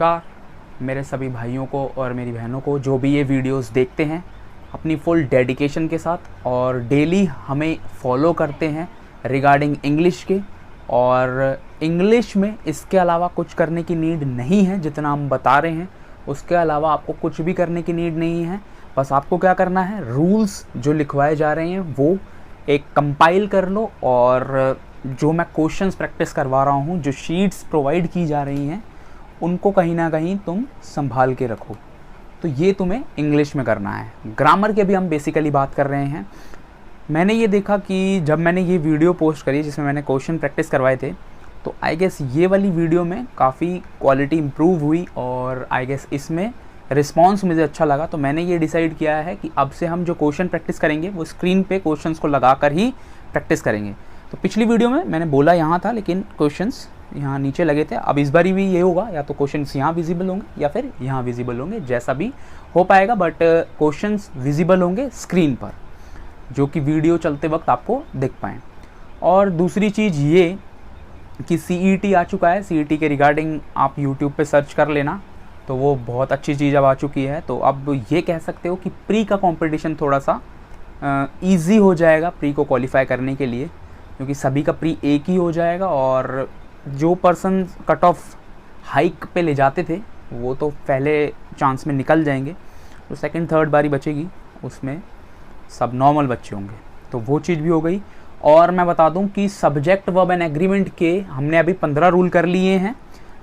नमस्कार मेरे सभी भाइयों को और मेरी बहनों को जो भी ये वीडियोस देखते हैं अपनी फुल डेडिकेशन के साथ और डेली हमें फॉलो करते हैं रिगार्डिंग इंग्लिश के। और इंग्लिश में इसके अलावा कुछ करने की नीड नहीं है, जितना हम बता रहे हैं उसके अलावा आपको कुछ भी करने की नीड नहीं है। बस आपको क्या करना है, रूल्स जो लिखवाए जा रहे हैं वो एक कंपाइल कर लो और जो मैं क्वेश्चंस प्रैक्टिस करवा रहा हूँ, जो शीट्स प्रोवाइड की जा रही हैं, उनको कहीं ना कहीं तुम संभाल के रखो। तो ये तुम्हें इंग्लिश में करना है। ग्रामर की अभी हम बेसिकली बात कर रहे हैं। मैंने ये देखा कि जब मैंने ये वीडियो पोस्ट करी जिसमें मैंने क्वेश्चन प्रैक्टिस करवाए थे, तो आई गेस ये वाली वीडियो में काफ़ी क्वालिटी इम्प्रूव हुई और आई गेस इसमें रिस्पॉन्स मुझे अच्छा लगा। तो मैंने ये डिसाइड किया है कि अब से हम जो क्वेश्चन प्रैक्टिस करेंगे वो स्क्रीन पे क्वेश्चंस को लगा कर ही प्रैक्टिस करेंगे। तो पिछली वीडियो में मैंने बोला यहाँ था लेकिन क्वेश्चंस यहाँ नीचे लगे थे। अब इस बार भी ये होगा, या तो क्वेश्चंस यहाँ विजिबल होंगे या फिर यहाँ विजिबल होंगे, जैसा भी हो पाएगा, बट क्वेश्चंस विजिबल होंगे स्क्रीन पर जो कि वीडियो चलते वक्त आपको दिख पाएँ। और दूसरी चीज़ ये कि CET आ चुका है। CET के रिगार्डिंग आप यूट्यूब पे सर्च कर लेना, तो वो बहुत अच्छी चीज़ अब आ चुकी है। तो अब ये कह सकते हो कि प्री का कंपटीशन थोड़ा सा ईजी हो जाएगा प्री को क्वालिफाई करने के लिए, क्योंकि सभी का प्री एक ही हो जाएगा और जो पर्सन कट ऑफ हाइक पे ले जाते थे वो तो पहले चांस में निकल जाएंगे। तो सेकंड थर्ड बारी बचेगी, उसमें सब नॉर्मल बच्चे होंगे। तो वो चीज़ भी हो गई। और मैं बता दूं कि सब्जेक्ट वर्ब एंड एग्रीमेंट के हमने अभी 15 रूल कर लिए हैं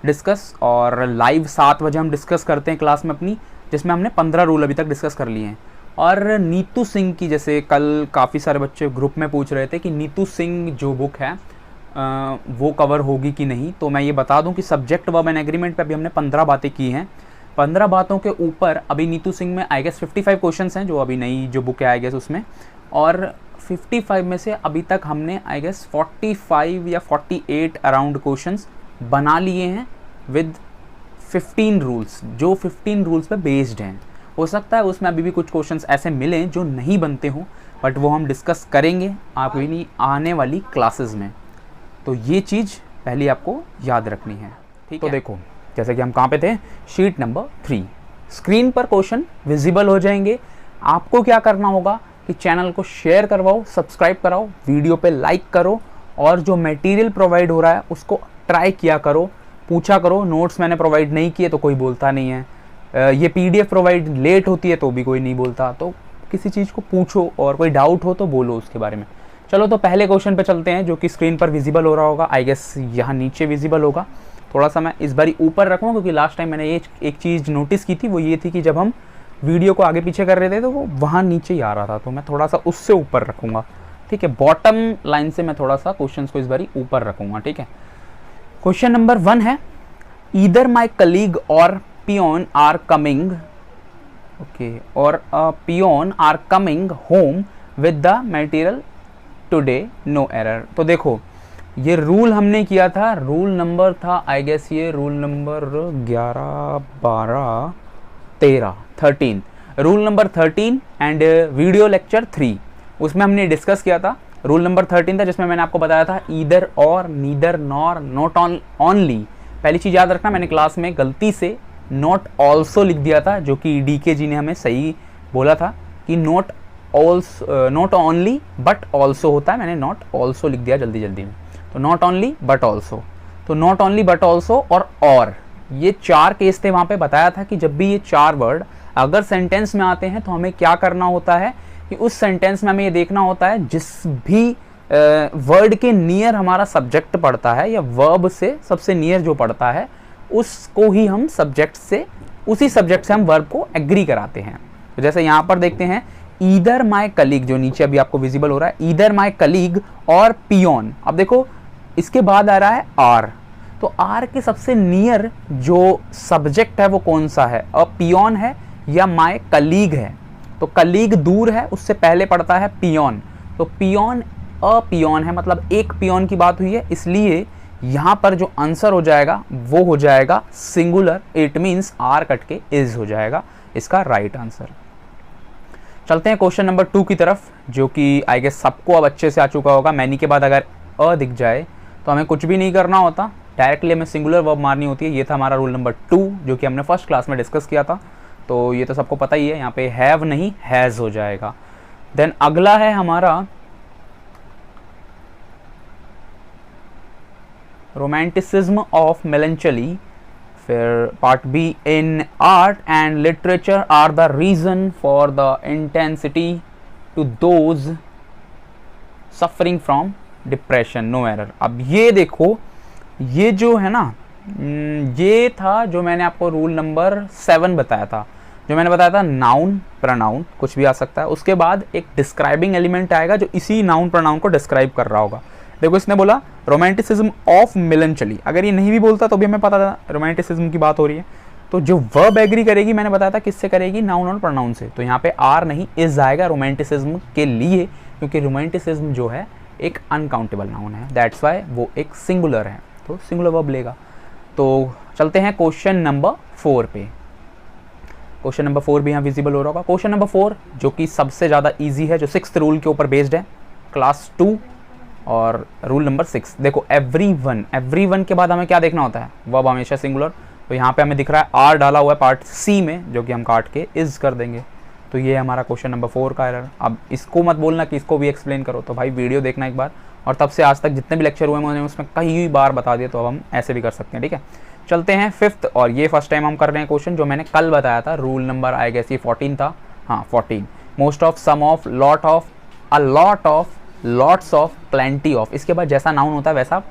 डिस्कस, और लाइव 7 बजे हम डिस्कस करते हैं क्लास में अपनी, जिसमें हमने 15 रूल अभी तक डिस्कस कर लिए हैं। और नीतू सिंह की, जैसे कल काफ़ी सारे बच्चे ग्रुप में पूछ रहे थे कि नीतू सिंह जो बुक है वो कवर होगी कि नहीं, तो मैं ये बता दूं कि सब्जेक्ट वर्ब एंड एग्रीमेंट पे अभी हमने 15 बातें की हैं। 15 बातों के ऊपर अभी नीतू सिंह में आई गेस 55 क्वेश्चंस हैं, जो अभी नई जो बुक है आई गेस उसमें, और 55 में से अभी तक हमने आई गेस 45 या 48 अराउंड क्वेश्चंस बना लिए हैं विद 15 रूल्स, जो 15 रूल्स पे बेस्ड हैं। हो सकता है उसमें अभी भी कुछ क्वेश्चंस ऐसे मिलें जो नहीं बनते हों, बट वो हम डिस्कस करेंगे आपकी आने वाली क्लासेस में। तो ये चीज़ पहले आपको याद रखनी है, ठीक है। तो देखो, जैसे कि हम कहाँ पे थे, शीट नंबर 3। स्क्रीन पर क्वेश्चन विजिबल हो जाएंगे। आपको क्या करना होगा कि चैनल को शेयर करवाओ, सब्सक्राइब कराओ, वीडियो पे लाइक करो, और जो मटेरियल प्रोवाइड हो रहा है उसको ट्राई किया करो, पूछा करो। नोट्स मैंने प्रोवाइड नहीं किए तो कोई बोलता नहीं है, ये PDF प्रोवाइड लेट होती है तो भी कोई नहीं बोलता। तो किसी चीज़ को पूछो और कोई डाउट हो तो बोलो उसके बारे में। चलो तो पहले क्वेश्चन पे चलते हैं, जो कि स्क्रीन पर विजिबल हो रहा होगा। आई गेस यहाँ नीचे विजिबल होगा। थोड़ा सा मैं इस बारी ऊपर रखूँगा क्योंकि लास्ट टाइम मैंने ये एक चीज़ नोटिस की थी, वो ये थी कि जब हम वीडियो को आगे पीछे कर रहे थे तो वो वहाँ नीचे ही आ रहा था, तो मैं थोड़ा सा उससे ऊपर रखूँगा, ठीक है। बॉटम लाइन से मैं थोड़ा सा क्वेश्चन को इस बारी ऊपर रखूँगा, ठीक है। क्वेश्चन नंबर 1 है, either my colleague or peon are coming, okay, और peon are coming home with the material today, no error. तो देखो, ये रूल हमने किया था, रूल नंबर था आई गेस ये rule number 11, 12, 13, rule number 13 and video lecture 3, उसमें हमने डिस्कस किया था। रूल नंबर 13 था जिसमें मैंने आपको बताया था ईदर और, नीदर, नॉर, नॉट ऑनली। पहली चीज़ याद रखना, मैंने क्लास में गलती से नॉट ऑल्सो लिख दिया था, जो कि DK जी ने हमें सही बोला था कि नॉट ओनली बट ऑल्सो होता है। मैंने नॉट ऑल्सो लिख दिया जल्दी में, तो नॉट ओनली बट ऑल्सो। तो नॉट ओनली बट ऑल्सो और ये 4 केस थे। वहाँ पे बताया था कि जब भी ये 4 वर्ड अगर सेंटेंस में आते हैं तो हमें क्या करना होता है कि उस सेंटेंस में हमें ये देखना होता है जिस भी वर्ड के नियर हमारा सब्जेक्ट पड़ता है या वर्ब से सबसे नियर जो पड़ता है उसको ही हम सब्जेक्ट से, उसी सब्जेक्ट से हम वर्ब को एग्री कराते हैं। तो जैसे यहाँ पर देखते हैं, ईदर माई कलीग, जो नीचे अभी आपको विजिबल हो रहा है, either my colleague or peon. अब देखो इसके बाद आ रहा है आर, तो आर के सबसे नियर जो सब्जेक्ट है वो कौन सा है, अ पियोन है या माई कलीग है। तो कलीग दूर है, उससे पहले पड़ता है पियोन। तो पियोन अ पियोन है, मतलब एक पियोन की बात हुई है, इसलिए यहाँ पर जो आंसर हो जाएगा वो हो जाएगा singular. It means are cut के इज हो जाएगा इसका राइट आंसर। चलते हैं क्वेश्चन नंबर 2 की तरफ, जो कि आई गेस सबको अब अच्छे से आ चुका होगा। मैनी के बाद अगर अ दिख जाए तो हमें कुछ भी नहीं करना होता, डायरेक्टली हमें सिंगुलर वर्ब मारनी होती है। ये था हमारा रूल नंबर 2 जो कि हमने फर्स्ट क्लास में डिस्कस किया था। तो ये तो सबको पता ही है, यहाँ पे हैव नहीं हैज़ हो जाएगा। देन अगला है हमारा रोमांटिसिज्म ऑफ मेलंचली। फिर part B, in art and literature are the reason for the intensity to those suffering from depression, no error. अब ये देखो, ये जो है ना, ये था जो मैंने आपको रूल नंबर 7 बताया था, जो मैंने बताया था नाउन प्रोनाउन कुछ भी आ सकता है, उसके बाद एक डिस्क्राइबिंग एलिमेंट आएगा जो इसी नाउन प्रोनाउन को डिस्क्राइब कर रहा होगा। देखो इसने बोला रोमांटिसिज्म ऑफ मेलंचली, अगर ये नहीं भी बोलता तो भी हमें पता था रोमांटिसिज्म की बात हो रही है। तो जो वर्ब एग्री करेगी, मैंने बताया था किससे करेगी, नाउन और प्रोनाउन से। तो यहाँ पे आर नहीं इज आएगा रोमांटिसिज्म के लिए, क्योंकि रोमांटिसिज्म जो है एक अनकाउंटेबल नाउन है, दैट्स वाई वो एक सिंगुलर है, तो सिंगुलर वर्ब लेगा। तो चलते हैं क्वेश्चन नंबर 4 पे। क्वेश्चन नंबर 4 भी यहाँ विजिबल हो रहा होगा। क्वेश्चन नंबर 4 जो कि सबसे ज़्यादा इजी है, जो 6th रूल के ऊपर बेस्ड है, क्लास 2 और रूल नंबर 6। देखो एवरीवन के बाद हमें क्या देखना होता है, वर्ब हमेशा सिंगुलर। तो यहाँ पे हमें दिख रहा है आर डाला हुआ है पार्ट सी में, जो कि हम काट के इज कर देंगे। तो ये हमारा क्वेश्चन नंबर 4 का एरर। अब इसको मत बोलना कि इसको भी एक्सप्लेन करो, तो भाई वीडियो देखना एक बार, और तब से आज तक जितने भी लेक्चर हुए मैंने उसमें कई बार बता दिए, तो अब हम ऐसे भी कर सकते हैं, ठीक है। चलते हैं 5th, और ये फर्स्ट टाइम हम कर रहे हैं क्वेश्चन जो मैंने कल बताया था, रूल नंबर आई गेस ये 14 था, हाँ 14। Most of, some of, lot of, a lot of, lots of, plenty of, इसके बाद जैसा नाउन होता है वैसा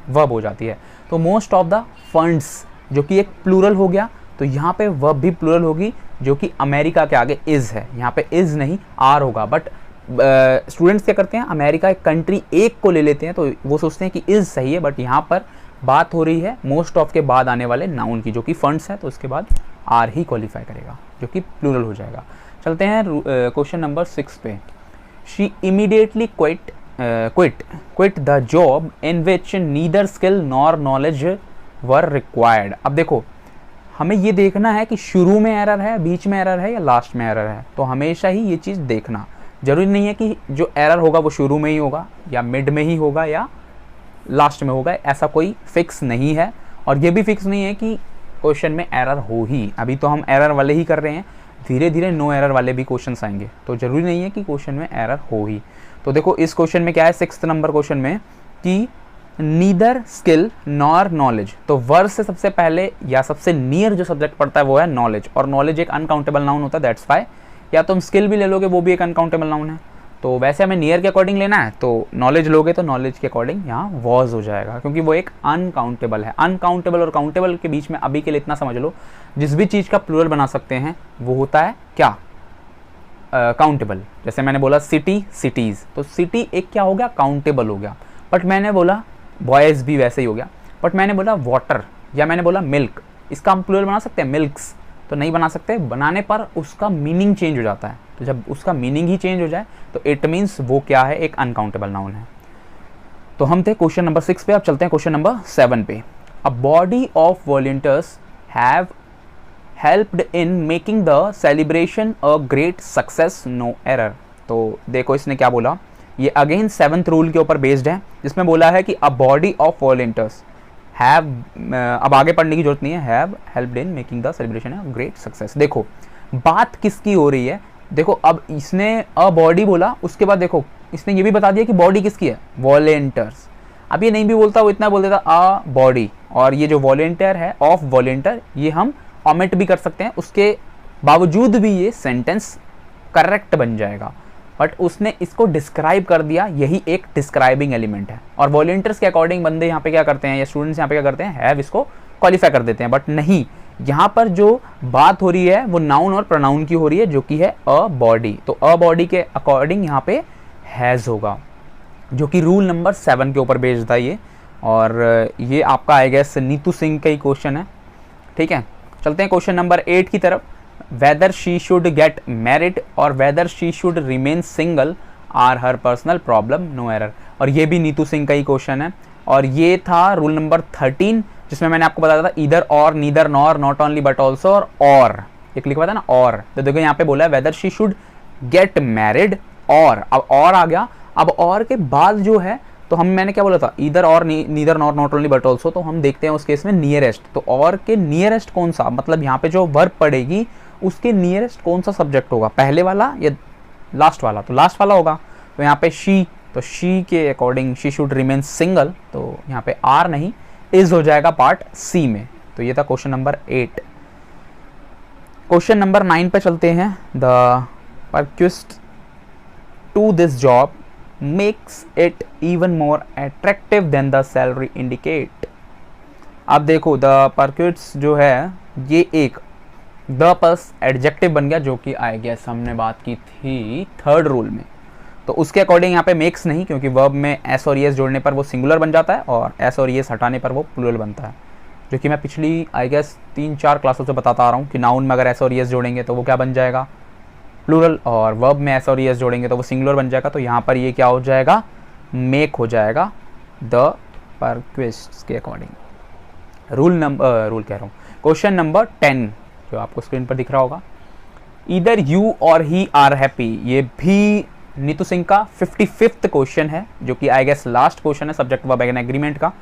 वर्ब हो जाती है। तो मोस्ट ऑफ द फंड्स जो कि एक प्लूरल हो गया, तो यहाँ पे वर्ब भी प्लूरल होगी, जो कि अमेरिका के आगे इज है, यहाँ पे इज नहीं आर होगा। बट स्टूडेंट्स क्या करते हैं, अमेरिका एक कंट्री एक को ले लेते हैं, तो वो सोचते हैं कि इज सही है, बट यहाँ पर बात हो रही है मोस्ट ऑफ के बाद आने वाले नाउन की, जो कि फंड्स है, तो उसके बाद आर ही क्वालिफाई करेगा, जो कि प्लूरल हो जाएगा। चलते हैं क्वेश्चन नंबर 6 पे। She immediately quit the job in which neither skill nor knowledge were required. अब देखो हमें ये देखना है कि शुरू में एरर है, बीच में एरर है या लास्ट में एरर है। तो हमेशा ही ये चीज़ देखना, जरूरी नहीं है कि जो एरर होगा वो शुरू में ही होगा या मिड में ही होगा या लास्ट में होगा, ऐसा कोई फिक्स नहीं है। और ये भी फिक्स नहीं है कि क्वेश्चन में एरर हो ही। अभी तो हम एरर वाले ही कर रहे हैं, धीरे धीरे नो एरर वाले भी क्वेश्चंस आएंगे, तो जरूरी नहीं है कि क्वेश्चन में एरर हो ही। तो देखो इस क्वेश्चन में क्या है, 6th नंबर क्वेश्चन में, कि नीदर स्किल नॉर नॉलेज। तो वर्ब से सबसे पहले या सबसे नियर जो सब्जेक्ट पड़ता है वो है नॉलेज, और नॉलेज एक अनकाउंटेबल नाउन होता है, दैट्स वाई। या तुम स्किल भी ले लोगे, वो भी एक अनकाउंटेबल नाउन है। तो वैसे हमें नियर के अकॉर्डिंग लेना है, तो नॉलेज लोगे तो नॉलेज के अकॉर्डिंग यहाँ वॉज हो जाएगा, क्योंकि वो एक अनकाउंटेबल है। अनकाउंटेबल और काउंटेबल के बीच में अभी के लिए इतना समझ लो, जिस भी चीज़ का प्लूरल बना सकते हैं वो होता है क्या, काउंटेबल। जैसे मैंने बोला सिटी, सिटीज़, तो सिटी एक क्या हो गया, काउंटेबल हो गया। बट मैंने बोला बॉयज़ भी वैसे ही हो गया। बट मैंने बोला वाटर या मैंने बोला मिल्क, इसका हम प्लूरल बना सकते हैं, मिल्क्स, तो नहीं बना सकते। बनाने पर उसका मीनिंग चेंज हो जाता है, तो जब उसका मीनिंग ही चेंज हो जाए तो इट मीन्स वो क्या है, एक अनकाउंटेबल नाउन है। तो हम थे क्वेश्चन नंबर 6 पे, अब चलते हैं क्वेश्चन नंबर 7 पे। A body of volunteers have helped in making the celebration a great success, no error. तो देखो इसने क्या बोला, ये अगेन 7th रूल के ऊपर बेस्ड है, जिसमें बोला है कि अ बॉडी ऑफ वॉलंटियर्स हैव, अब आगे पढ़ने की जरूरत नहीं है, have helped in making the celebration a great success. देखो बात किसकी हो रही है, देखो अब इसने अ बॉडी बोला, उसके बाद देखो इसने ये भी बता दिया कि बॉडी किसकी है, वॉलंटियर्स। अब ये नहीं भी बोलता, वो इतना बोल देता अ बॉडी, और ये जो वॉलंटियर है ऑफ वॉलंटियर, ये हम ओमिट भी कर सकते हैं, उसके बावजूद भी ये सेंटेंस करेक्ट बन जाएगा। बट उसने इसको डिस्क्राइब कर दिया, यही एक डिस्क्राइबिंग एलिमेंट है। और वॉलंटियर्स के अकॉर्डिंग बंदे यहाँ पे क्या करते हैं, या स्टूडेंट्स यहाँ पे क्या करते हैं, हैव इसको क्वालिफाई कर देते हैं। बट नहीं, यहाँ पर जो बात हो रही है वो नाउन और प्रोनाउन की हो रही है, जो कि है अ बॉडी। तो अ बॉडी के अकॉर्डिंग यहाँ पे हैज़ होगा, जो कि रूल नंबर 7 के ऊपर बेस्ड था ये। और ये आपका आई गेस नीतू सिंह का ही क्वेश्चन है, ठीक है। चलते हैं क्वेश्चन नंबर 8 की तरफ। Whether she should get married और whether she should remain single are her personal problem, no error. और ये भी नीतू सिंह का ही क्वेश्चन है, और ये था रूल नंबर 13, जिसमें मैंने आपको बताया था इधर और, neither nor, not only but also, और एक लिखा था ना और। तो देखो यहाँ पे बोला है weather she should get married, और अब और आ गया। अब और के बाद जो है, तो तो हम मैंने क्या बोला था, ईदर और neither nor not only but also, तो हम देखते हैं उस केस में नियरेस्ट। तो और के नियरेस्ट कौन सा, मतलब यहाँ पे जो वर्ब पड़ेगी उसके नियरेस्ट कौन सा सब्जेक्ट होगा, पहले वाला या लास्ट वाला, तो लास्ट वाला होगा। तो यहाँ पे शी, तो शी के according she should remain single, तो यहाँ पे आर नहीं इज हो जाएगा पार्ट सी में। तो ये था क्वेश्चन नंबर 8। क्वेश्चन नंबर 9 पे चलते हैं। The perquisite to this job makes it even more attractive than the salary indicate. अब देखो द परक्विस्ट जो है ये एक द प्लस एडजेक्टिव बन गया, जो कि आई गेस हमने बात की थी थर्ड रूल में। तो उसके अकॉर्डिंग यहाँ पे मेक्स नहीं, क्योंकि वर्ब में एस और ईएस जोड़ने पर वो सिंगुलर बन जाता है और एस और ईएस हटाने पर वो प्लूरल बनता है, जो कि मैं पिछली आई गेस 3-4 क्लासों से बताता आ रहा हूँ कि नाउन में अगर एस और ईएस जोड़ेंगे तो वो क्या बन जाएगा, प्लूरल, और वर्ब में एस और ईएस जोड़ेंगे तो वो सिंगुलर बन जाएगा। तो यहाँ पर ये क्या हो जाएगा, मेक हो जाएगा द परक्विस्ट के अकॉर्डिंग। रूल कह रहा हूँ। क्वेश्चन नंबर 10 जो आपको स्क्रीन पर दिख रहा होगा, ईदर यू और ही आर हैप्पी, ये भी नीतू सिंह का 55th क्वेश्चन है, जो कि आई गेस लास्ट क्वेश्चन है सब्जेक्ट वर्ब एग्रीमेंट का।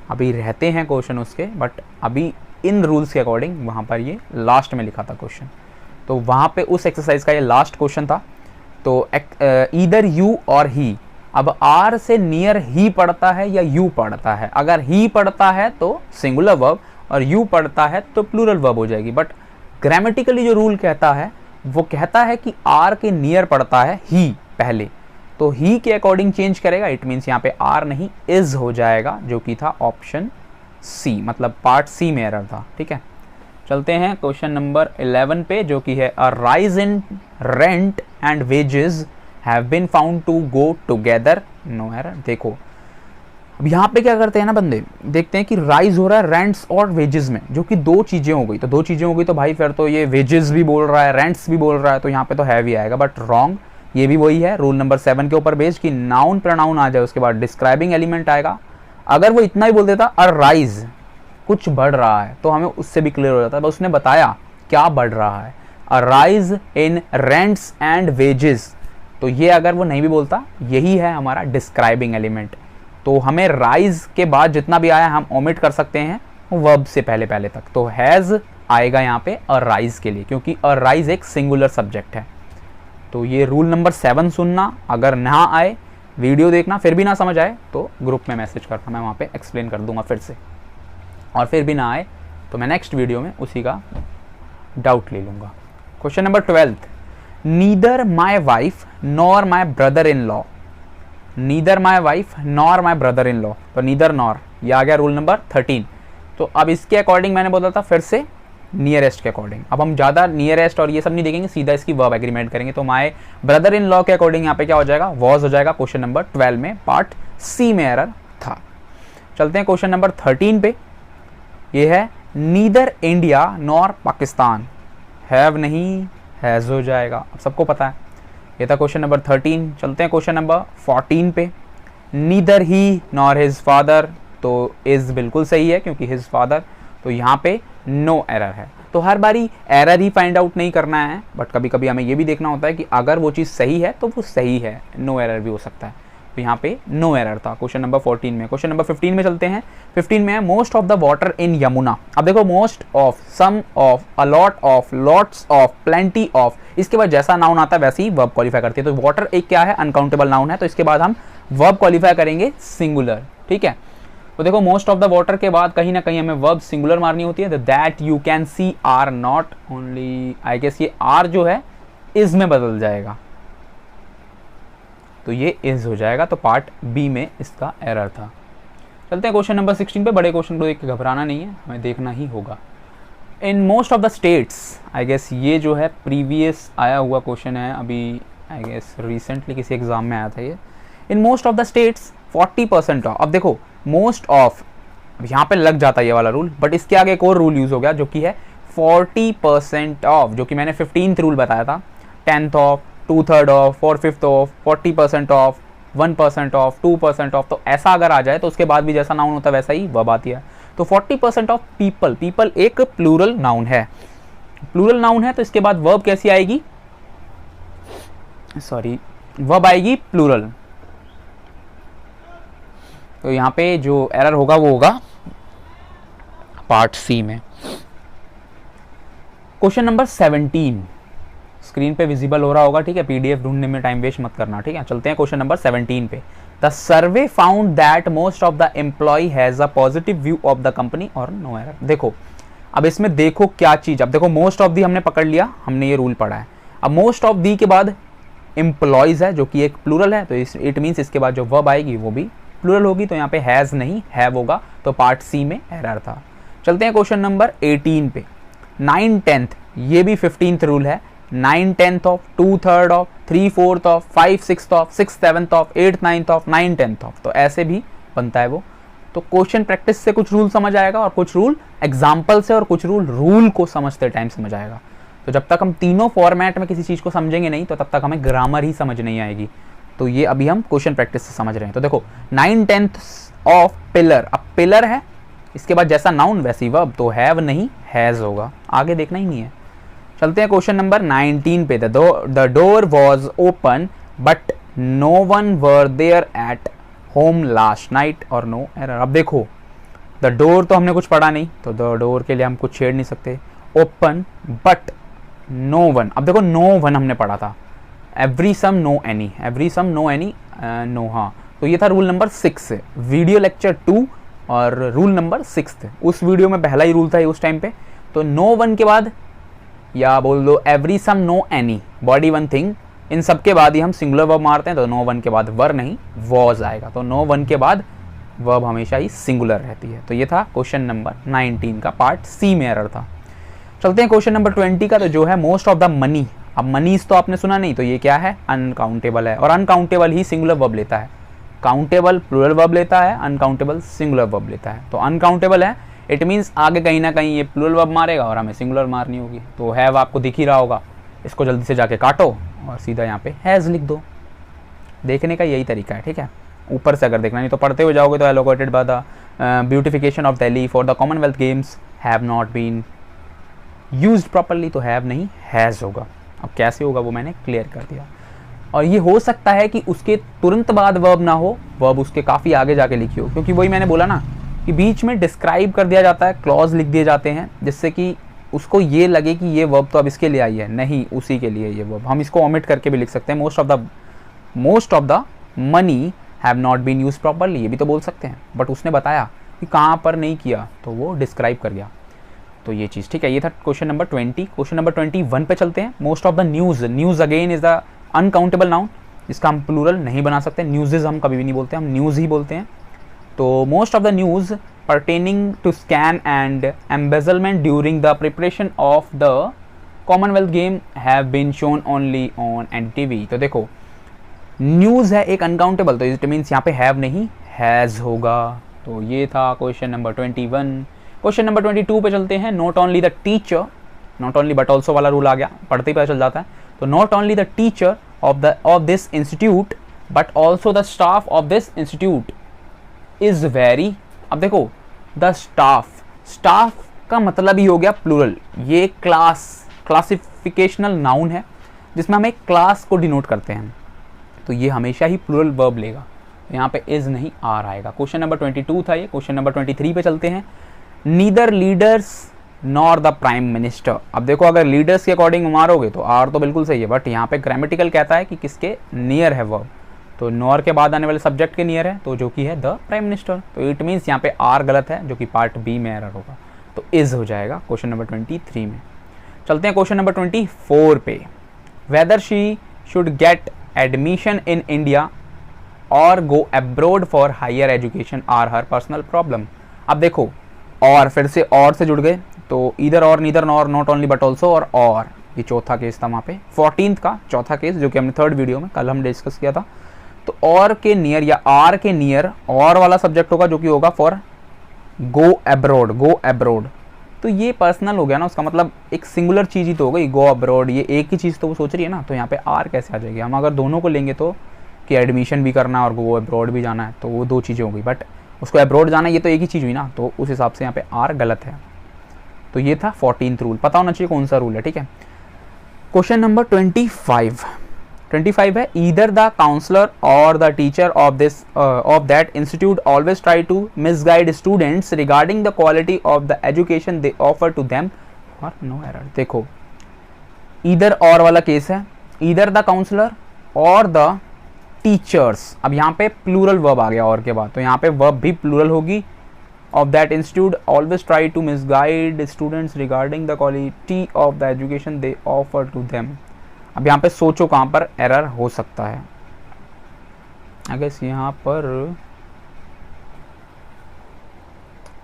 अभी रहते हैं क्वेश्चन उसके, बट अभी इन रूल्स के अकॉर्डिंग वहाँ पर ये लास्ट में लिखा था क्वेश्चन, तो वहाँ पे उस एक्सरसाइज का ये लास्ट क्वेश्चन था। तो ईदर यू और ही, अब आर से नियर ही पढ़ता है या यू पढ़ता है, अगर ही पढ़ता है तो सिंगुलर वर्ब और यू पढ़ता है तो प्लूरल वर्ब हो जाएगी। बट ग्रामेटिकली जो रूल कहता है वो कहता है कि आर के नियर पढ़ता है ही पहले, तो ही के अकॉर्डिंग चेंज करेगा। इट मीन्स यहाँ पे आर नहीं इज हो जाएगा, जो कि था ऑप्शन सी, मतलब पार्ट सी में एरर था। ठीक है, चलते हैं क्वेश्चन नंबर 11 पे, जो कि है a rise in rent and wages have been found to go together, no error. देखो अब यहाँ पे क्या करते हैं ना बंदे, देखते हैं कि राइज हो रहा है रेंट्स और वेजेस में, जो कि दो चीजें हो गई। तो दो चीजें हो गई तो भाई फिर तो ये वेजेस भी बोल रहा है रेंट्स भी बोल रहा है, तो यहाँ पे तो हैवी आएगा, बट रॉन्ग। ये भी वही है रूल नंबर 7 के ऊपर बेस्ड कि नाउन प्रोनाउन आ जाए उसके बाद डिस्क्राइबिंग एलिमेंट आएगा। अगर वो इतना ही बोल देता अ राइज कुछ बढ़ रहा है तो हमें उससे भी क्लियर हो जाता है, बस उसने बताया क्या बढ़ रहा है, a rise in rents and wages. तो ये अगर वो नहीं भी बोलता, यही है हमारा डिस्क्राइबिंग एलिमेंट। तो हमें राइज के बाद जितना भी आया हम ओमिट कर सकते हैं वर्ब से पहले पहले तक। तो हैज आएगा यहाँ पे अ राइज के लिए, क्योंकि अ राइज एक सिंगुलर सब्जेक्ट है। तो ये रूल नंबर 7 सुनना, अगर ना आए वीडियो देखना, फिर भी ना समझ आए तो ग्रुप में मैसेज करना, मैं वहाँ पे एक्सप्लेन कर दूंगा फिर से, और फिर भी ना आए तो मैं नेक्स्ट वीडियो में उसी का डाउट ले लूँगा। Question number 12, neither my wife nor my brother in law, neither my wife nor my brother in law, तो नीदर नॉर ये आ गया रूल नंबर 13। तो अब इसके अकॉर्डिंग मैंने बोला था फिर से नियरेस्ट के अकॉर्डिंग, अब हम ज़्यादा नियरेस्ट और ये सब नहीं देखेंगे, सीधा इसकी वर्ब एग्रीमेंट करेंगे। तो माय ब्रदर इन लॉ के अकॉर्डिंग यहाँ पे क्या हो जाएगा, वॉज हो जाएगा। क्वेश्चन नंबर 12 में पार्ट सी में एरर था। चलते हैं क्वेश्चन नंबर 13 पे, ये है neither India nor Pakistan, have नहीं हैज़ हो जाएगा, अब सबको पता है। ये था क्वेश्चन नंबर 13। चलते हैं क्वेश्चन नंबर 14 पे, नीदर ही नॉर हिज फादर, तो इज बिल्कुल सही है क्योंकि हिज फादर, तो यहाँ पे नो एरर है। तो हर बारी एरर ही फाइंड आउट नहीं करना है, बट कभी कभी हमें ये भी देखना होता है कि अगर वो चीज़ सही है तो वो सही है, नो एरर भी हो सकता है। तो यहाँ पे नो एरर था क्वेश्चन नंबर 14 में। क्वेश्चन नंबर 15 में चलते हैं। 15 में है most of the water in Yamuna. अब देखो most of, some of, a lot of, lots of, plenty of, इसके बाद जैसा नाउन आता है वैसे ही वर्ब क्वालिफाई करती है। तो वाटर एक क्या है, अनकाउंटेबल नाउन है, तो इसके बाद हम वर्ब क्वालिफाई करेंगे सिंगुलर। ठीक है, तो देखो मोस्ट ऑफ द वाटर के बाद कहीं ना कहीं हमें वर्ब सिंगुलर मारनी होती है। That you can see are not only, I guess ये आर जो है इज में बदल जाएगा, तो ये इज हो जाएगा। तो पार्ट बी में इसका एरर था। चलते हैं क्वेश्चन नंबर 16 पे। बड़े क्वेश्चन को देख के घबराना नहीं है, हमें देखना ही होगा। In most of the states, I guess ये जो है प्रीवियस आया हुआ क्वेश्चन है, अभी आई गेस रिसेंटली किसी एग्जाम में आया था ये। In most of the states 40% of. अब देखो मोस्ट ऑफ, यहाँ पे लग जाता है ये वाला रूल, बट इसके आगे एक और रूल यूज हो गया जो कि है 40% ऑफ, जो कि मैंने 15th रूल बताया था। 10th of, 2/3 of, 4/5 of, 40% of, 1% of, 2% of. तो ऐसा अगर आ जाए तो उसके बाद भी जैसा नाउन होता है वैसा ही वर्ब आती है। तो 40% ऑफ पीपल, पीपल एक प्लूरल नाउन है, प्लूरल नाउन है, तो इसके बाद वर्ब कैसी आएगी, सॉरी वर्ब आएगी प्लूरल। तो यहाँ पे जो एरर होगा वो होगा पार्ट सी में। क्वेश्चन नंबर 17 स्क्रीन पे विजिबल हो रहा होगा, ठीक है। पीडीएफ ढूंढने में टाइम वेस्ट मत करना, ठीक है। चलते हैं क्वेश्चन नंबर 17 पे। The survey found that most of the employ has a positive view of the company और नो एरर। देखो अब इसमें देखो क्या चीज, अब देखो मोस्ट ऑफ दी हमने पकड़ लिया, हमने ये रूल पढ़ा है। अब मोस्ट ऑफ दी के बाद एम्प्लॉयज है जो कि एक प्लूरल है, तो इट मीन्स इसके बाद जो वर्ब आएगी वो भी प्लूरल होगी, तो यहाँ पे हैज नहीं हैव होगा, तो पार्ट सी में एरर था। चलते हैं क्वेश्चन नंबर 18 पे। 9/10 ये भी 15th रूल है। 9/10 of, 2/3 of, 3/4 of, 5/6 of, 6/7 of, 8/9 of, 9/10 of, तो ऐसे भी बनता है वो। तो क्वेश्चन प्रैक्टिस से कुछ रूल समझ आएगा और कुछ रूल एग्जाम्पल से और कुछ रूल को समझते टाइम समझ आएगा। तो जब तक हम तीनों फॉर्मेट में किसी चीज को समझेंगे नहीं तो तब तक हमें ग्रामर ही समझ नहीं आएगी। तो ये अभी हम क्वेश्चन प्रैक्टिस से समझ रहे हैं। तो देखो 9/10 ऑफ पिलर, अब पिलर है, इसके बाद जैसा नाउन वैसी वर्ब, तो हैव नहीं हैज होगा, आगे देखना ही नहीं है। चलते हैं क्वेश्चन नंबर 19 पे। The door was open but no one were there at home last night और नो एरर। अब देखो द डोर तो हमने कुछ पढ़ा नहीं, तो द डोर के लिए हम कुछ छेड़ नहीं सकते। ओपन बट नो वन, अब देखो नो वन हमने पढ़ा था। Every some no any, every some no any no, हाँ, तो ये था रूल नंबर 6, वीडियो लेक्चर 2 और रूल नंबर 6। उस वीडियो में पहला ही रूल था उस टाइम पे। तो नो वन के बाद या बोल दो every some no any, body one thing, इन सब के बाद ही हम सिंगुलर वर्ब मारते हैं, तो नो वन के बाद वर नहीं वॉज आएगा। तो नो वन के बाद वर्ब हमेशा ही सिंगुलर रहती है। तो ये था क्वेश्चन नंबर 19 का, पार्ट सी में एरर था। चलते हैं क्वेश्चन नंबर 20 का, तो जो है मोस्ट ऑफ द मनी। अब मनीज तो आपने सुना नहीं, तो ये क्या है, अनकाउंटेबल है, और अनकाउंटेबल ही सिंगुलर वर्ब लेता है। काउंटेबल प्लूरल वर्ब लेता है, अनकाउंटेबल सिंगुलर वर्ब लेता है। तो अनकाउंटेबल है, इट मीन्स आगे कहीं ना कहीं ये प्लूरल वर्ब मारेगा और हमें सिंगुलर मारनी होगी। तो हैव आपको दिख ही रहा होगा, इसको जल्दी से जाके काटो और सीधा यहाँ पे हैज़ लिख दो। देखने का यही तरीका है, ठीक है। ऊपर से अगर देखना नहीं तो पढ़ते हुए जाओगे तो allocated by the beautification of Delhi for the Commonwealth Games have not been used properly, तो हैव नहीं हैज़ होगा। अब कैसे होगा वो मैंने क्लियर कर दिया। और ये हो सकता है कि उसके तुरंत बाद वर्ब ना हो, वर्ब उसके काफ़ी आगे जाके लिखी हो, क्योंकि वही मैंने बोला ना कि बीच में डिस्क्राइब कर दिया जाता है, क्लॉज लिख दिए जाते हैं, जिससे कि उसको ये लगे कि ये वर्ब तो अब इसके लिए आई है, नहीं उसी के लिए ये वर्ब। हम इसको ओमिट करके भी लिख सकते हैं, most of the money have not been use properly, ये भी तो बोल सकते हैं। बट उसने बताया कि कहाँ पर नहीं किया, तो वो डिस्क्राइब कर गया। तो ये चीज़ ठीक है। ये था क्वेश्चन नंबर 20। क्वेश्चन नंबर 21 पे चलते हैं। Most of the news, news again is the uncountable noun, इसका हम प्लूरल नहीं बना सकते। न्यूज़ हम कभी भी नहीं बोलते, हम न्यूज़ ही बोलते हैं। तो most of the news pertaining to scam and embezzlement during the preparation of the Commonwealth game have been shown only on NTV। तो देखो न्यूज़ है एक अनकाउंटेबल, तो इट मीन्स यहाँ पे हैव नहीं हैज़ होगा। तो ये था क्वेश्चन नंबर 21। क्वेश्चन नंबर 22 पे चलते हैं। Not only the teacher, not only but also वाला रूल आ गया, पढ़ते ही पता चल जाता है। तो not only the teacher of this institute but also the staff of this institute is very. अब देखो द स्टाफ का मतलब ही हो गया प्लूरल। ये क्लासिफिकेशनल नाउन है जिसमें हम एक क्लास को डिनोट करते हैं, तो ये हमेशा ही प्लूरल वर्ब लेगा। यहाँ पे इज नहीं आर आएगा। क्वेश्चन नंबर 22 था ये। क्वेश्चन नंबर 23 पे चलते हैं। Neither leaders nor the prime minister. अब देखो अगर लीडर्स के अकॉर्डिंग मारोगे तो आर तो बिल्कुल सही है, बट यहाँ पे ग्रामेटिकल कहता है कि किसके नियर है वर्ब, तो नॉर के बाद आने वाले सब्जेक्ट के नियर है, तो जो कि है द प्राइम मिनिस्टर। तो इट मीन्स यहाँ पे आर गलत है, जो कि पार्ट बी में एरर होगा, तो इज हो जाएगा क्वेश्चन नंबर 23 में। चलते हैं क्वेश्चन नंबर 24 पे। Whether she should get admission in India और go abroad for higher education are her personal problem. अब देखो और फिर से और से जुड़ गए, तो इधर और neither nor not only but also और ये चौथा केस था वहाँ पे। 14th का चौथा केस जो कि हमने थर्ड वीडियो में कल हम डिस्कस किया था। तो और के नियर या आर के नियर और वाला सब्जेक्ट होगा, जो कि होगा फॉर गो अब्रोड। तो ये पर्सनल हो गया ना, उसका मतलब एक सिंगुलर चीज़ ही तो हो गई, गो अब्रोड, ये एक ही चीज़ तो वो सोच रही है ना। तो यहाँ पे आर कैसे आ जाएगी? हम अगर दोनों को लेंगे तो कि एडमिशन भी करना है और गो अब्रोड भी जाना है, तो वो दो चीज़ें हो गई, बट उसको अब्रोड जाना ये तो एक ही चीज़ हुई ना, तो उस हिसाब से यहाँ पे आर गलत है। तो ये था 14th रूल, पता होना चाहिए कौन सा रूल है, ठीक है। Question number 25। 25 है, ईदर द काउंसलर और the teacher of that institute always try to misguide students regarding the quality of the education they offer to them और नो एरर। देखो ईदर और वाला केस है, ईदर द काउंसलर और the teachers. अब यहाँ पे प्लूरल वर्ब आ गया और के बाद, तो यहाँ पे वर्ब भी प्लूरल होगी। Of that institute always try to misguide students regarding the quality of the education they offer to them. अब यहाँ पे सोचो कहाँ पर एरर हो सकता है। आई गेस यहाँ पर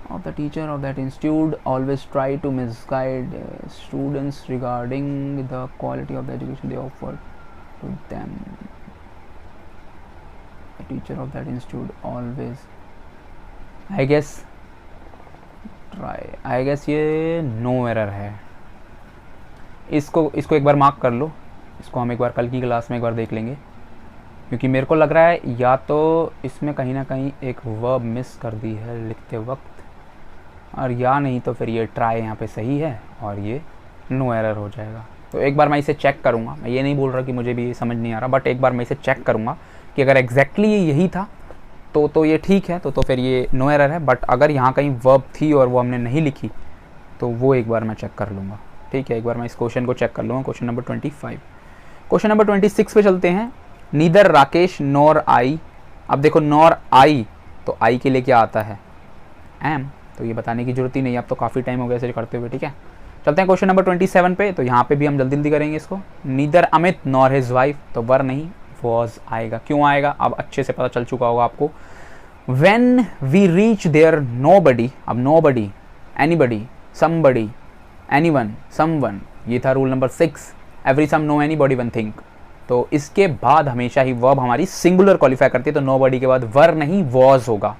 of the teacher of that institute always try to misguide students regarding the quality of the education they offer to them. The teacher of that institute always I guess ये no error है। इसको एक बार mark कर लो, इसको हम एक बार कल की क्लास में एक बार देख लेंगे, क्योंकि मेरे को लग रहा है या तो इसमें कहीं ना कहीं एक वर्ब मिस कर दी है लिखते वक्त, और या नहीं तो फिर ये ट्राई यहाँ पे सही है और ये नो एरर हो जाएगा। तो एक बार मैं इसे चेक करूँगा, मैं ये नहीं बोल रहा कि मुझे भी समझ नहीं आ रहा, बट एक बार मैं इसे चेक करूँगा कि अगर एग्जैक्टली यही था तो ये ठीक है, तो फिर ये नो एरर है। बट अगर यहाँ कहीं वर्ब थी और वो हमने नहीं लिखी तो वो एक बार मैं चेक कर लूँगा। ठीक है, एक बार मैं इस क्वेश्चन को चेक कर लूँगा, क्वेश्चन नंबर 25। क्वेश्चन नंबर 26 पे चलते हैं। Neither Rakesh nor I. अब देखो नॉर आई, तो आई के लिए क्या आता है? एम, तो ये बताने की जरूरत ही नहीं, अब तो काफ़ी टाइम हो गया इसे करते हुए। ठीक है, चलते हैं क्वेश्चन नंबर 27 पे। तो यहाँ पे भी हम जल्दी जल्दी करेंगे इसको। Neither Amit nor his wife, तो वर नहीं वॉज आएगा। क्यों आएगा अब अच्छे से पता चल चुका होगा आपको। When we reach there nobody, अब nobody, anybody, somebody, anyone, someone, ये था rule number 6। Every some no anybody one thing, तो इसके बाद हमेशा ही वर्ब हमारी सिंगुलर क्वालिफाई करती है, तो नोबडी के बाद वर नहीं वॉज होगा।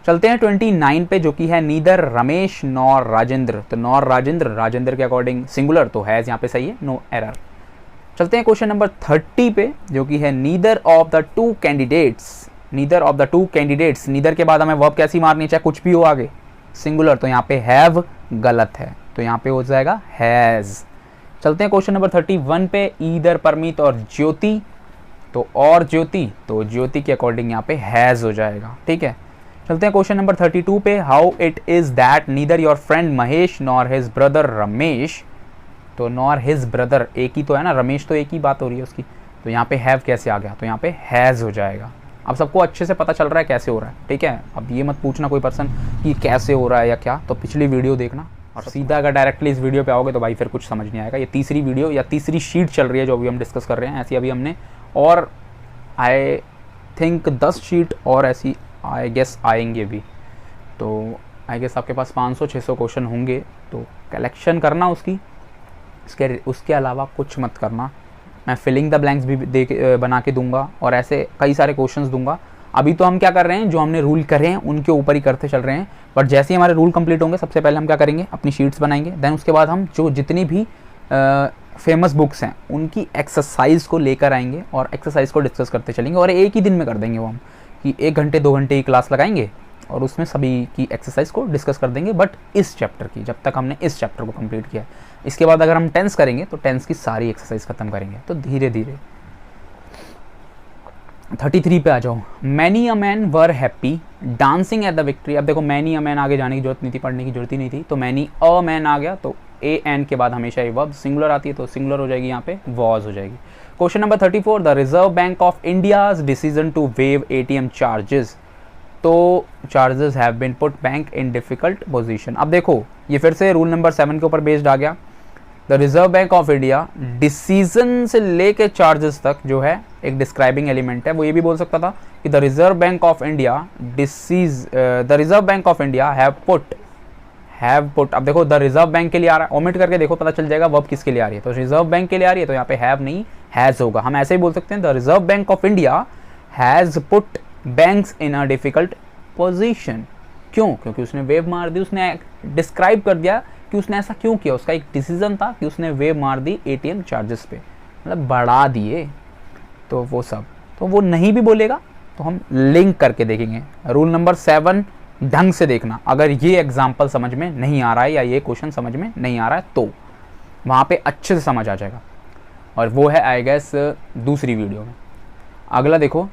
चलते हैं 29 पे, जो कि है नीदर रमेश नॉर राजेंद्र, तो नॉर राजेंद्र, राजेंद्र के अकॉर्डिंग सिंगुलर, तो हैज़ यहाँ पे सही है, नो एरर। चलते हैं क्वेश्चन नंबर 30 पे, जो कि है neither of the two candidates. Neither of the two candidates, neither के बाद हमें वर्ब कैसी मारनी, चाहे कुछ भी हो आगे, सिंगुलर, तो यहाँ पे हैव गलत है, तो यहाँ पे हो जाएगा हैज़। चलते हैं क्वेश्चन नंबर 31 पे। ईदर परमीत और ज्योति, तो और ज्योति, तो ज्योति के अकॉर्डिंग यहाँ पे हैज़ हो जाएगा। ठीक है, चलते हैं क्वेश्चन नंबर 32 पे। How it is that neither your friend Mahesh nor his brother Ramesh, तो नॉर हिज ब्रदर एक ही तो है ना, रमेश तो एक ही बात हो रही है उसकी, तो यहाँ पे हैव कैसे आ गया, तो यहाँ पे हैज़ हो जाएगा। अब सबको अच्छे से पता चल रहा है कैसे हो रहा है। ठीक है, अब ये मत पूछना कोई पर्सन कि कैसे हो रहा है या क्या, तो पिछली वीडियो देखना, और सीधा अगर डायरेक्टली इस वीडियो पे आओगे तो भाई फिर कुछ समझ नहीं आएगा। ये तीसरी वीडियो या तीसरी शीट चल रही है जो अभी हम डिस्कस कर रहे हैं, ऐसी अभी हमने और आई थिंक 10 शीट और ऐसी आई गेस आएंगे भी, तो आई गेस आपके पास 500-600 क्वेश्चन होंगे, तो कलेक्शन करना उसकी, उसके अलावा कुछ मत करना। मैं फिलिंग द ब्लैंक्स भी बना के दूंगा और ऐसे कई सारे क्वेश्चंस दूंगा। अभी तो हम क्या कर रहे हैं, जो हमने रूल करे हैं उनके ऊपर ही करते चल रहे हैं, बट जैसे ही हमारे रूल कंप्लीट होंगे सबसे पहले हम क्या करेंगे, अपनी शीट्स बनाएंगे, देन उसके बाद हम जो जितनी भी फेमस बुक्स हैं उनकी एक्सरसाइज को लेकर आएंगे और एक्सरसाइज को डिस्कस करते चलेंगे, और एक ही दिन में कर देंगे वो हम, कि 1 घंटे 2 घंटे की क्लास लगाएंगे और उसमें सभी की एक्सरसाइज को डिस्कस कर देंगे, बट इस चैप्टर की, जब तक हमने इस चैप्टर को कंप्लीट किया है। इसके बाद अगर हम टेंस करेंगे तो टेंस की सारी एक्सरसाइज खत्म करेंगे, तो धीरे धीरे। 33 पे आ जाओ। Many a man were happy dancing at the victory. अब देखो मैनी अ मैन आगे जाने की जरूरत नहीं थी, पढ़ने की जरूरत ही नहीं थी, तो मैनी अ मैन आ गया, तो ए एन के बाद हमेशा ये वर्ब सिंगुलर आती है, तो सिंगुलर हो जाएगी, यहाँ पे वॉज हो जाएगी। Question number 34, the Reserve Bank of India's decision to waive ATM charges, तो charges have been put bank in difficult position. अब देखो ये फिर से रूल नंबर 7 के ऊपर बेस्ड आ गया। The Reserve Bank of India, decision से लेके चार्जेस तक जो है एक डिस्क्राइबिंग एलिमेंट है, वो ये भी बोल सकता था कि the Reserve Bank of India the Reserve Bank of India have put. अब देखो द रिजर्व बैंक के लिए आ रहा है, ओमिट करके देखो पता चल जाएगा वर्ब किसके लिए आ रही है, तो रिजर्व बैंक के लिए आ रही है, तो यहाँ पे हैव नहीं हैज होगा। हम ऐसे ही बोल सकते हैं, the Reserve Bank of India has put banks in a difficult position. क्यों? क्योंकि उसने वेव मार दी, उसने डिस्क्राइब कर दिया कि उसने ऐसा क्यों किया, उसका एक डिसीजन था कि उसने वेव मार दी ATM चार्जेस पे, मतलब बढ़ा दिए, तो वो सब, तो वो नहीं भी बोलेगा तो हम लिंक करके देखेंगे। रूल नंबर 7 ढंग से देखना, अगर ये एग्जाम्पल समझ में नहीं आ रहा है या ये क्वेश्चन समझ में नहीं आ रहा है तो वहाँ पे अच्छे से समझ आ जाएगा। और वो है आई गेस दूसरी वीडियो में। अगला देखो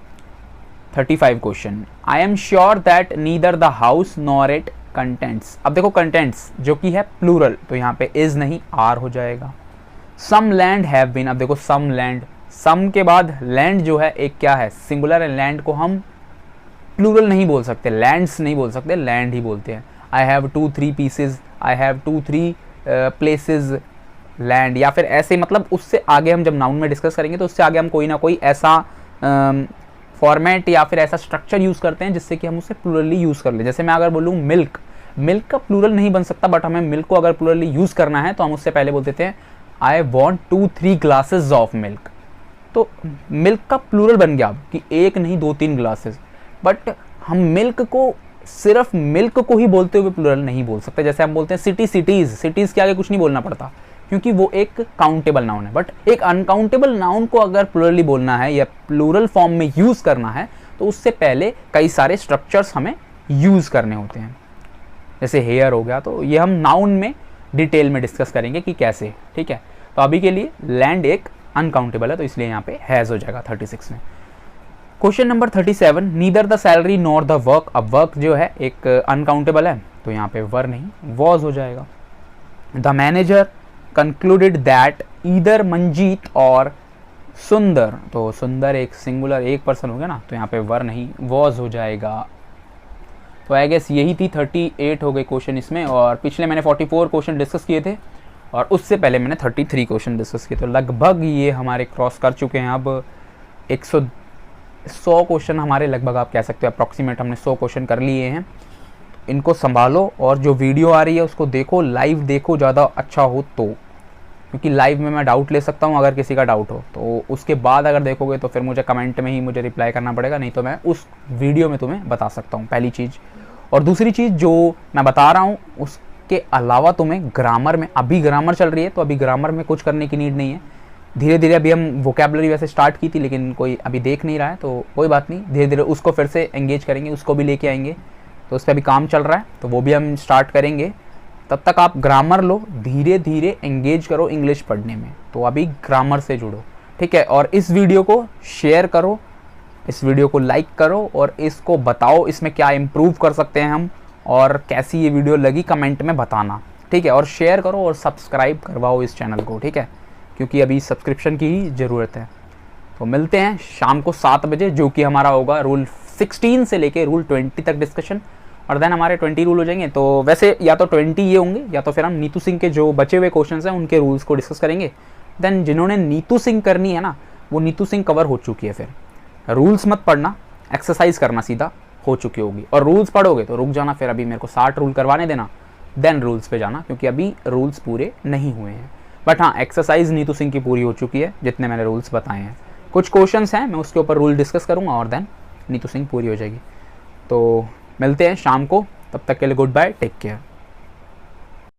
35 question, I am sure that neither the house nor it contents. अब देखो कंटेंट्स जो कि है प्लूरल, तो यहाँ पे इज नहीं आर हो जाएगा। सम लैंड हैव बीन, अब देखो सम लैंड, सम के बाद लैंड जो है एक क्या है सिंगुलर है, लैंड को हम प्लूरल नहीं बोल सकते, लैंड्स नहीं बोल सकते, लैंड ही बोलते हैं। I have 2-3 pieces, I have 2-3 places land, या फिर ऐसे मतलब उससे आगे हम जब नाउन में डिस्कस करेंगे तो उससे आगे हम कोई ना कोई ऐसा फॉर्मेट या फिर ऐसा स्ट्रक्चर यूज़ करते हैं जिससे कि हम उसे प्लूरली यूज़ कर ले। जैसे मैं अगर बोलूँ मिल्क, मिल्क का प्लूरल नहीं बन सकता, बट हमें मिल्क को अगर प्लूरली यूज़ करना है तो हम उससे पहले बोल देते हैं I want 2-3 glasses of milk. तो मिल्क का प्लूरल बन गया कि एक नहीं 2-3 ग्लासेस, बट हम मिल्क को सिर्फ मिल्क को ही बोलते हुए प्लूरल नहीं बोल सकते। जैसे हम बोलते हैं सिटी, सिटीज़, सिटीज़ के आगे कुछ नहीं बोलना पड़ता क्योंकि वो एक काउंटेबल नाउन है। बट एक अनकाउंटेबल नाउन को अगर प्लूरली बोलना है या प्लूरल फॉर्म में यूज़ करना है तो उससे पहले कई सारे स्ट्रक्चर्स हमें यूज़ करने होते हैं। जैसे हेयर हो गया, तो ये हम नाउन में डिटेल में डिस्कस करेंगे कि कैसे, ठीक है। तो अभी के लिए लैंड एक अनकाउंटेबल है तो इसलिए यहाँ पे हैज़ हो जाएगा 36 में। Question number 37, neither the salary nor the work. अब वर्क जो है एक अनकाउंटेबल है तो यहाँ पे वर नहीं वॉज हो जाएगा। The manager concluded that either Manjeet और सुंदर, तो सुंदर एक सिंगुलर एक पर्सन हो गया ना, तो यहाँ पे वर नहीं वॉज हो जाएगा। तो आई गेस यही थी 38 हो गए क्वेश्चन इसमें, और पिछले मैंने 44 क्वेश्चन डिस्कस किए थे और उससे पहले मैंने 33 क्वेश्चन डिस्कस किए, तो लगभग ये हमारे क्रॉस कर चुके हैं। अब 100 क्वेश्चन हमारे लगभग आप कह सकते हो अप्रॉक्सीमेट हमने 100 क्वेश्चन कर लिए हैं। इनको संभालो और जो वीडियो आ रही है उसको देखो, लाइव देखो ज़्यादा अच्छा हो तो, क्योंकि लाइव में मैं डाउट ले सकता हूँ अगर किसी का डाउट हो, तो उसके बाद अगर देखोगे तो फिर मुझे कमेंट में ही मुझे रिप्लाई करना पड़ेगा, नहीं तो मैं उस वीडियो में तुम्हें बता सकता हूँ, पहली चीज़। और दूसरी चीज़ जो मैं बता रहा हूँ उसके अलावा तुम्हें ग्रामर में, अभी ग्रामर चल रही है तो अभी ग्रामर में कुछ करने की नीड नहीं है। धीरे धीरे अभी हम वोकेबलरी वैसे स्टार्ट की थी लेकिन कोई अभी देख नहीं रहा है, तो कोई बात नहीं, धीरे धीरे उसको फिर से एंगेज करेंगे, उसको भी लेके आएंगे, तो उस पर अभी काम चल रहा है तो वो भी हम स्टार्ट करेंगे। तब तक आप ग्रामर लो, धीरे धीरे एंगेज करो इंग्लिश पढ़ने में, तो अभी ग्रामर से जुड़ो, ठीक है। और इस वीडियो को शेयर करो, इस वीडियो को लाइक करो और इसको बताओ इसमें क्या इम्प्रूव कर सकते हैं हम, और कैसी ये वीडियो लगी कमेंट में बताना, ठीक है। और शेयर करो और सब्सक्राइब करवाओ इस चैनल को, ठीक है, क्योंकि अभी सब्सक्रिप्शन की ही ज़रूरत है। तो मिलते हैं शाम को 7 बजे, जो कि हमारा होगा रूल 16 से लेके रूल 20 तक डिस्कशन, और देन हमारे 20 रूल हो जाएंगे। तो वैसे या तो 20 ये होंगे या तो फिर हम नीतू सिंह के जो बचे हुए क्वेश्चंस हैं उनके रूल्स को डिस्कस करेंगे। देन जिन्होंने नीतू सिंह करनी है ना, वो नीतू सिंह कवर हो चुकी है, फिर रूल्स मत पढ़ना, एक्सरसाइज करना सीधा हो चुकी होगी। और रूल्स पढ़ोगे तो रुक जाना, फिर अभी मेरे को 60 रूल करवाने देना, देन रूल्स पे जाना, क्योंकि अभी रूल्स पूरे नहीं हुए हैं। बट हाँ, एक्सरसाइज नीतू सिंह की पूरी हो चुकी है जितने मैंने रूल्स बताए हैं। कुछ क्वेश्चंस हैं मैं उसके ऊपर रूल डिस्कस करूँगा और देन नीतू सिंह पूरी हो जाएगी। तो मिलते हैं शाम को, तब तक के लिए गुड बाय, टेक केयर।